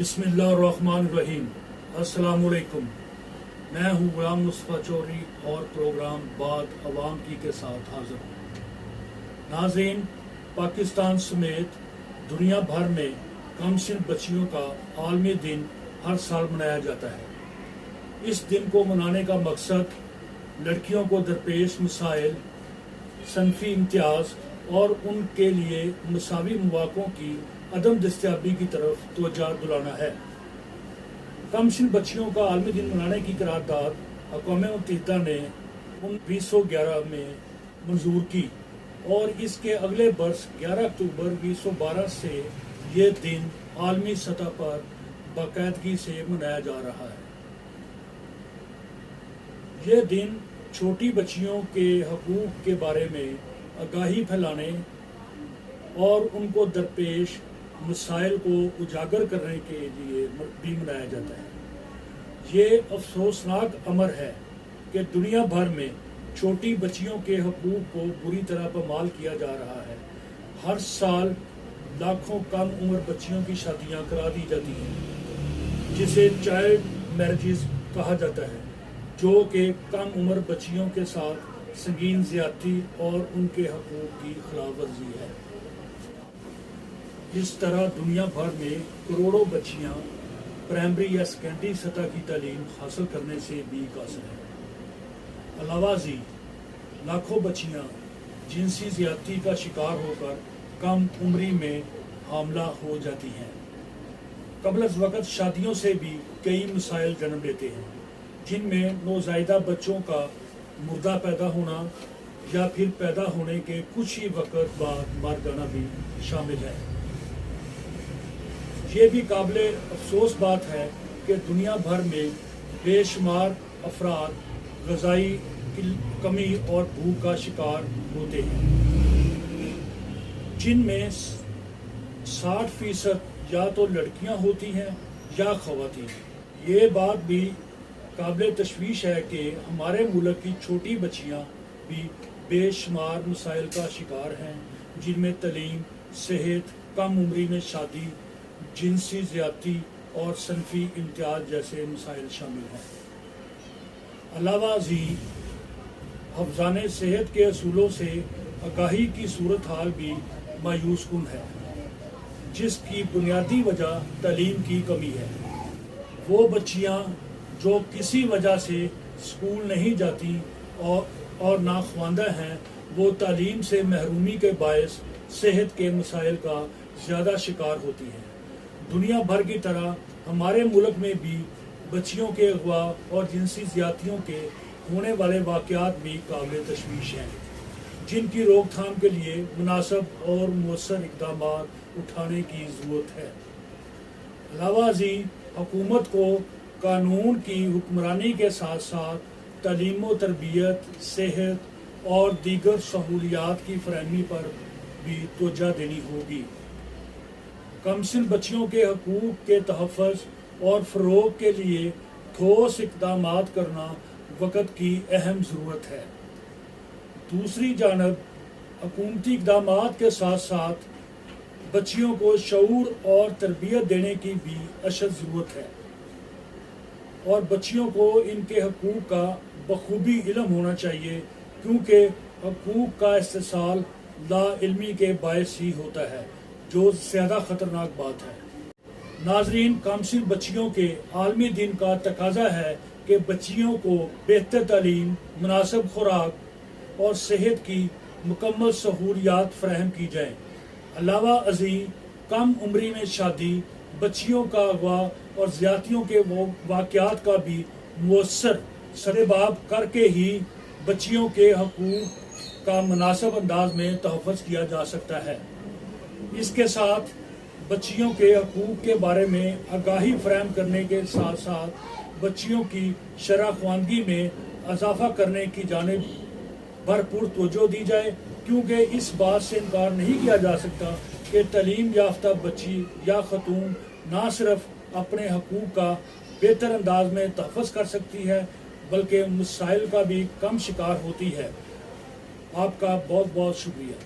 बिस्मिल्लाहिर्रहमानिर्रहीम। अस्सलाम वालेकुम। मैं हूँ गुलाम मुस्तफ़ा चौधरी और प्रोग्राम बात अवाम की के साथ हाजिर हूँ। नाज़रीन, पाकिस्तान समेत दुनिया भर में कमसिन बच्चियों का आलमी दिन हर साल मनाया जाता है। इस दिन को मनाने का मकसद लड़कियों को दरपेश मसाइल, सनफी इम्तियाज़ और उनके लिए मसावी मौक़ों की अदम दस्तयाबी की तरफ तवज्जो दिलाना है। कमसिन बच्चियों का आलमी दिन मनाने की करारदाद अक़वाम मुत्तहिदा ने 2011 में मंजूर की और इसके अगले वर्ष 11 अक्टूबर 2012 से ये दिन आलमी सतह पर बाकायदगी से मनाया जा रहा है। ये दिन छोटी बच्चियों के हकूक़ के बारे में आगाही फैलाने और उनको दरपेश मसाइल को उजागर करने के लिए भी मनाया जाता है। ये अफसोसनाक अमर है कि दुनिया भर में छोटी बच्चियों के हकूक़ को बुरी तरह पामाल किया जा रहा है। हर साल लाखों कम उम्र बच्चियों की शादियां करा दी जाती हैं, जिसे चाइल्ड मैरिजेस कहा जाता है, जो कि कम उम्र बच्चियों के साथ संगीन ज़्यादती और उनके हकूक़ की खिलाफ वर्जी है। इस तरह दुनिया भर में करोड़ों बच्चियां प्राइमरी या सेकेंडरी सतह की तालीम हासिल करने से भी कासिर हैं। अलावाजी लाखों बच्चियां जिनसी ज़्यादती का शिकार होकर कम उम्री में हामला हो जाती हैं। कबल अज़ वक़्त शादियों से भी कई मसाइल जन्म लेते हैं, जिनमें नौज़ायदा बच्चों का मुर्दा पैदा होना या फिर पैदा होने के कुछ ही वक़्त बाद मर जाना भी शामिल है। ये भी काबिले अफसोस बात है कि दुनिया भर में बेशुमार अफराद ग़िज़ाई की कमी और भूख का शिकार होते हैं, जिनमें 60% या तो लड़कियां होती हैं या ख़वातीन। ये बात भी काबिले तशवीश है कि हमारे मुल्क की छोटी बच्चियां भी बेशुमार मसाइल का शिकार हैं, जिनमें तालीम, सेहत, कम उम्री में शादी, जिनसी ज़्यादती और सनफी इम्तियाज़ जैसे मसाइल शामिल हैं। अलावा जी हफ्ज़ाने सेहत के असूलों से आगाही की सूरत हाल भी मायूस कुन है, जिसकी बुनियादी वजह तालीम की कमी है। वो बच्चियां जो किसी वजह से स्कूल नहीं जाती और नाख्वानदा हैं, वो तालीम से महरूमी के बायस सेहत के मसाइल का ज़्यादा शिकार होती हैं। दुनिया भर की तरह हमारे मुल्क में भी बच्चियों के अगवा और जिनसी ज़्यादतियों के होने वाले वाक़यात भी काबिल तशवीश हैं, जिनकी रोकथाम के लिए मुनासिब और मौसर इक़दाम उठाने की ज़रूरत है। अलावा जी हुकूमत को कानून की हुक्मरानी के साथ साथ तालीम व तरबियत, सेहत और दीगर सहूलियात की फरहमी पर भी तवज्जो देनी होगी। कमसिन बच्चियों के हकूक़ के तहफ़्फ़ुज़ और फ़रोग़ के लिए ठोस इक़दामात करना वक़्त की अहम ज़रूरत है। दूसरी जानब हुकूमती इक़दामात के साथ साथ बच्चियों को शऊर और तरबियत देने की भी अशद ज़रूरत है और बच्चियों को इनके हकूक़ का बखूबी इल्म होना चाहिए, क्योंकि हकूक़ का इस्तेसाल लाइल्मी के बायस ही होता है, जो ज़्यादा ख़तरनाक बात है। नाज़रीन, कमसिन बच्चियों के आलमी दिन का तकाज़ा है कि बच्चियों को बेहतर तालीम, मुनासिब खुराक और सेहत की मुकम्मल सहूलियात फ़राहम की जाएँ। अलावा अज़ी कम उम्री में शादी, बच्चियों का अगवा और ज़्यादतियों के वाक़यात का भी मुअस्सर सरेबाब करके ही बच्चियों के हकूक़ का मुनासिब अंदाज में तहफ़्फ़ुज़ किया जा सकता है। इसके साथ बच्चियों के हकूक़ के बारे में आगाही फराहम करने के साथ साथ बच्चियों की शरह ख़वानगी में इजाफ़ा करने की जानिब भरपूर तवज्जो दी जाए, क्योंकि इस बात से इनकार नहीं किया जा सकता कि तालीम याफ्ता बच्ची या खतून ना सिर्फ अपने हकूक़ का बेहतर अंदाज में तहफ़्फ़ुज़ कर सकती है, बल्कि मसाइल का भी कम शिकार होती है। आपका बहुत बहुत शुक्रिया।